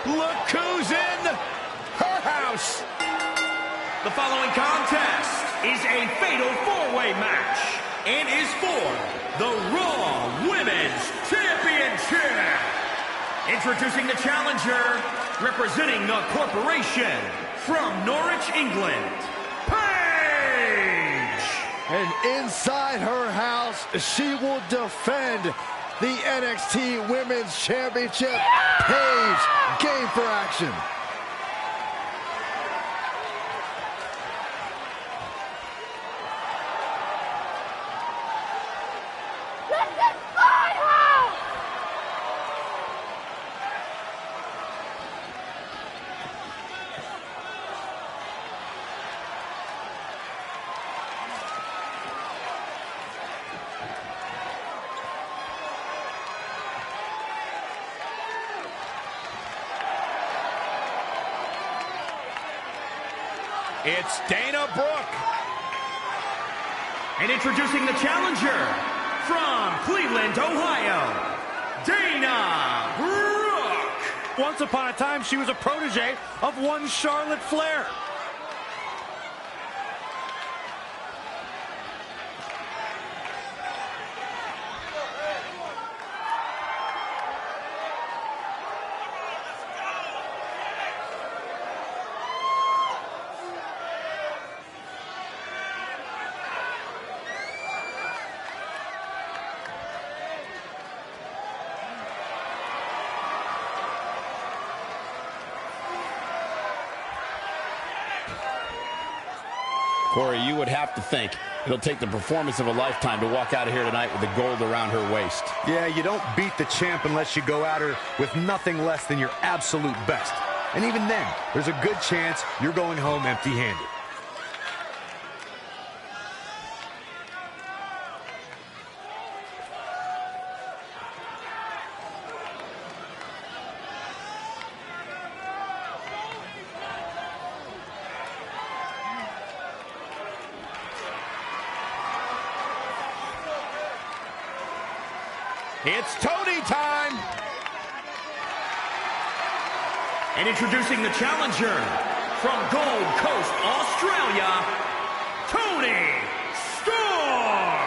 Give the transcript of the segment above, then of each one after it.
Look who's in her house. The following contest is a fatal four-way match and is for the Raw Women's Championship. Introducing the challenger, representing the corporation from Norwich, England, Paige. And inside her house, she will defend the NXT Women's Championship. Paige, game for action. It's Dana Brooke. And introducing the challenger from Cleveland, Ohio, Dana Brooke. Once upon a time, she was a protege of one Charlotte Flair. Corey, you would have to think it'll take the performance of a lifetime to walk out of here tonight with the gold around her waist. Yeah, you don't beat the champ unless you go at her with nothing less than your absolute best. And even then, there's a good chance you're going home empty-handed. It's Tony time! And introducing the challenger from Gold Coast, Australia, Toni Storm.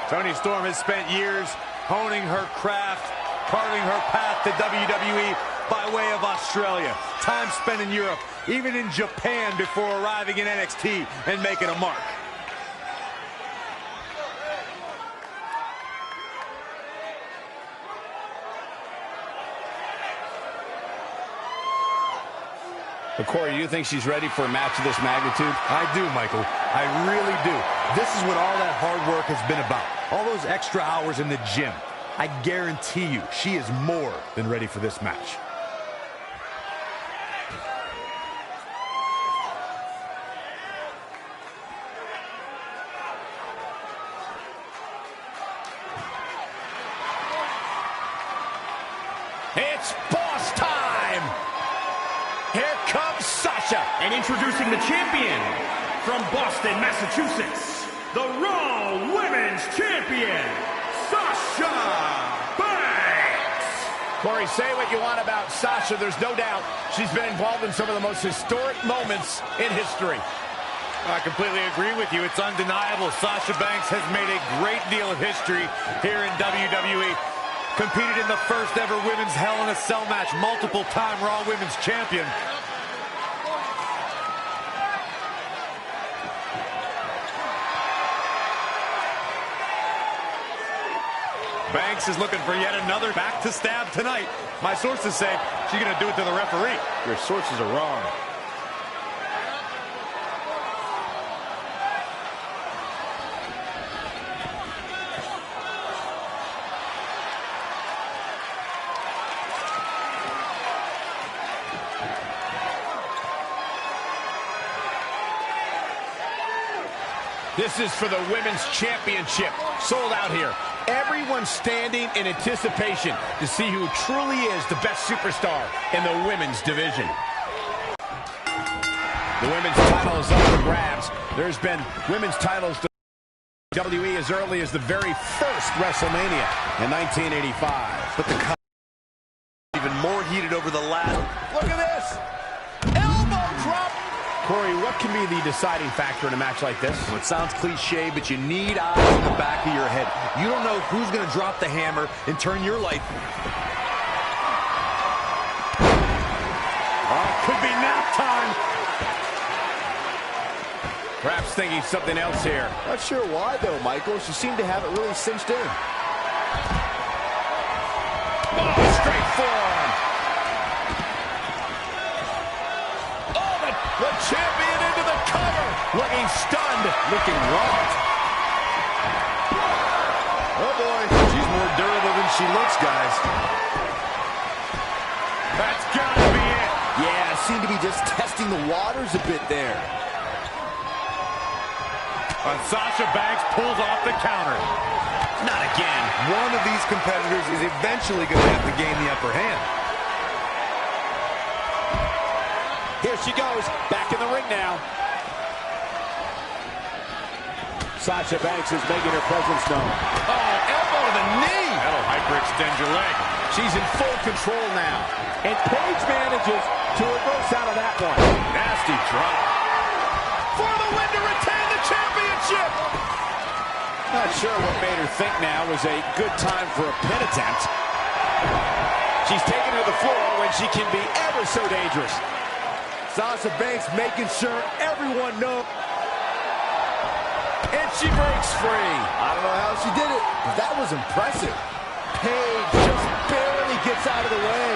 Toni Storm has spent years honing her craft, carving her path to WWE by way of Australia. Time spent in Europe, even in Japan before arriving in NXT and making a mark. But Corey, do you think she's ready for a match of this magnitude? I do, Michael. I really do. This is what all that hard work has been about. All those extra hours in the gym. I guarantee you, she is more than ready for this match. It's boss time! Here comes Sasha. And introducing the champion from Boston, Massachusetts, the Raw Women's Champion, Sasha Banks. Corey, say what you want about Sasha. There's no doubt she's been involved in some of the most historic moments in history. I completely agree with you. It's undeniable. Sasha Banks has made a great deal of history here in WWE. Competed in the first ever women's Hell in a Cell match, multiple-time Raw Women's Champion. Banks is looking for yet another back to stab tonight. My sources say she's going to do it to the referee. Your sources are wrong. This is for the Women's Championship. Sold out here. Everyone standing in anticipation to see who truly is the best superstar in the women's division. The women's title is up for grabs. There's been women's titles to WWE as early as the very first WrestleMania in 1985. But the even more heated over over the last... Look at this. Elbow drop. Corey, what can be the deciding factor in a match like this? Well, it sounds cliche, but you need eyes in the back of your head. You don't know who's going to drop the hammer and turn your life. Could be nap time. Perhaps thinking something else here. Not sure why, though, Michael. She seemed to have it really cinched in. Oh, straight forearm. Oh, the champion into the cover. Looking stunned. Looking rocked. Oh, boy. She's more durable than she looks, guys. That's gotta be it. Yeah, seemed to be just testing the waters a bit there. And Sasha Banks pulls off the counter. Not again. One of these competitors is eventually going to have to gain the upper hand. Here she goes. Back in the ring now. Sasha Banks is making her presence known. Oh, elbow to the knee. That'll hyperextend your leg. She's in full control now. And Paige manages to reverse out of that one. Nasty drop. For the win to retain the championship. Not sure what made her think now was a good time for a pin attempt. She's taken to the floor when she can be ever so dangerous. Sasha Banks making sure everyone knows. And she breaks free. I don't know how she did it, but that was impressive. Paige just barely gets out of the way.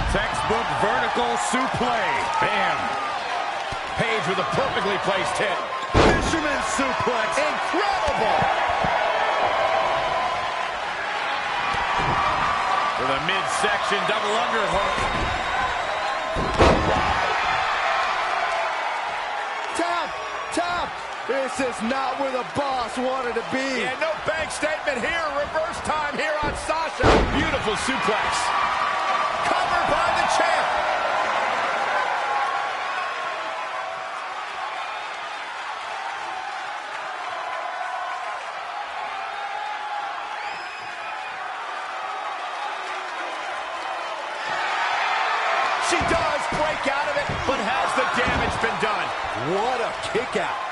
Textbook vertical suplex. Bam. Paige with a perfectly placed hit. Fisherman suplex. Incredible. With a midsection double underhook. Tap. This is not where the boss wanted to be. Yeah, no bank statement here. Reverse time here on Sasha. Beautiful suplex. Covered by the champ. She does break out of it, but has the damage been done? What a kick out.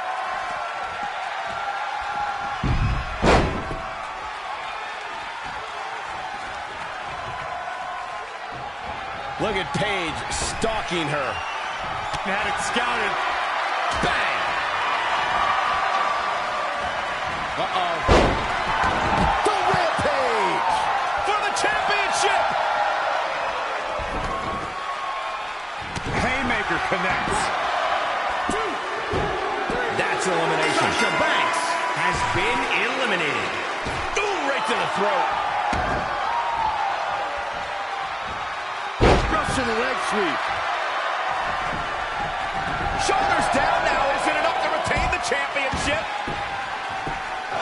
Look at Paige stalking her. Had it scouted. Bang! Uh-oh. The Rampage! For the championship! Haymaker connects. That's elimination. Sasha Banks has been eliminated. Ooh, right to the throat. Russian leg sweep. Shoulders down now. Is it enough to retain the championship?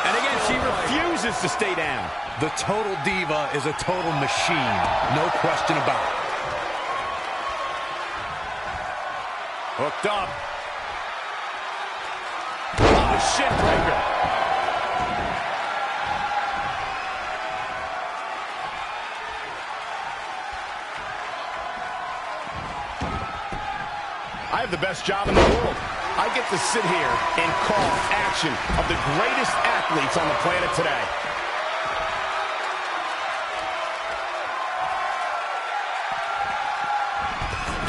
And again, she refuses to stay down. The total diva is a total machine. No question about it. Hooked up. Oh, shin breaker. I have the best job in the world. I get to sit here and call action of the greatest athletes on the planet today.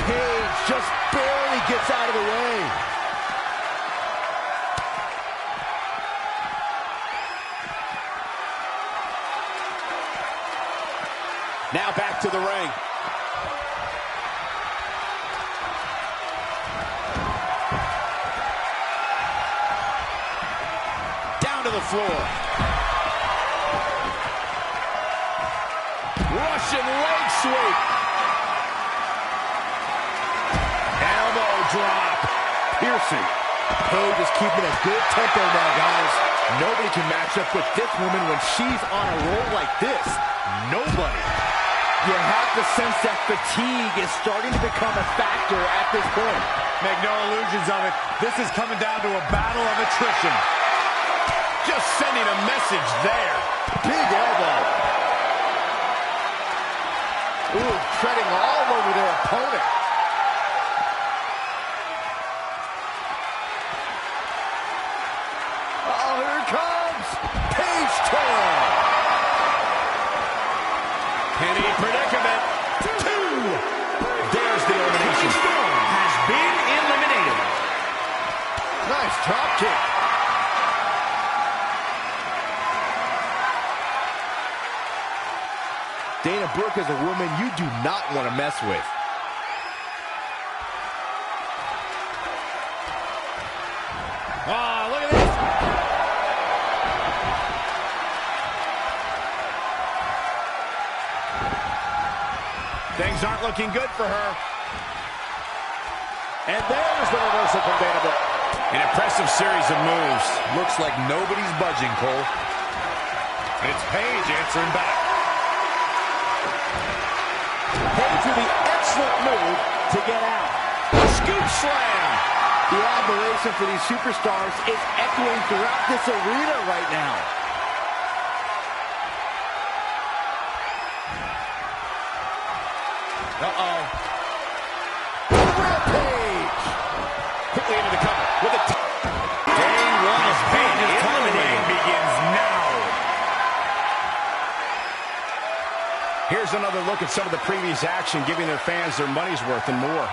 Paige just barely gets out of the way. Now back to the ring. Down to the floor. Russian leg sweep. Elbow drop. Piercing. Paige is keeping a good tempo now, guys. Nobody can match up with this woman when she's on a roll like this. Nobody. You have to sense that fatigue is starting to become a factor at this point. Make no illusions of it. This is coming down to a battle of attrition. Just sending a message there. Big elbow. Ooh, treading all over their opponent. Oh, here it comes. Page turn. Penny predicament. 2. There's the elimination. Storm has been eliminated. Nice drop kick. Dana Brooke is a woman you do not want to mess with. Oh, look at this. Things aren't looking good for her. And there's the reversal from Dana Brooke. An impressive series of moves. Looks like nobody's budging, Cole. It's Paige answering back. Paige with the excellent move to get out. Scoop slam. The admiration for these superstars is echoing throughout this arena right now. Uh-oh. Rampage! Quickly into the cover with a Day one of pain is eliminated. Begins now. Here's another look at some of the previous action, giving their fans their money's worth and more.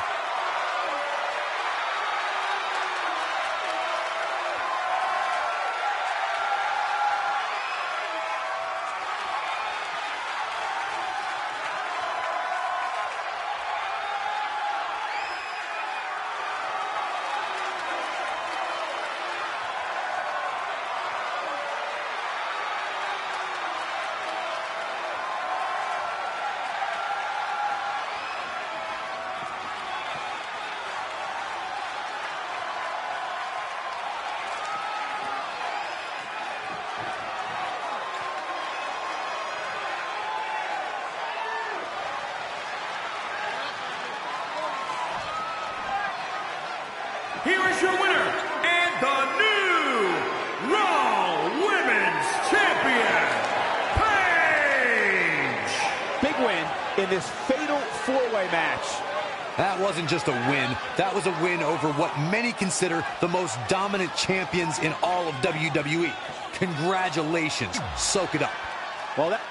Here is your winner and the new Raw Women's Champion, Paige! Big win in this fatal four-way match. That wasn't just a win. That was a win over what many consider the most dominant champions in all of WWE. Congratulations. Soak it up. Well, that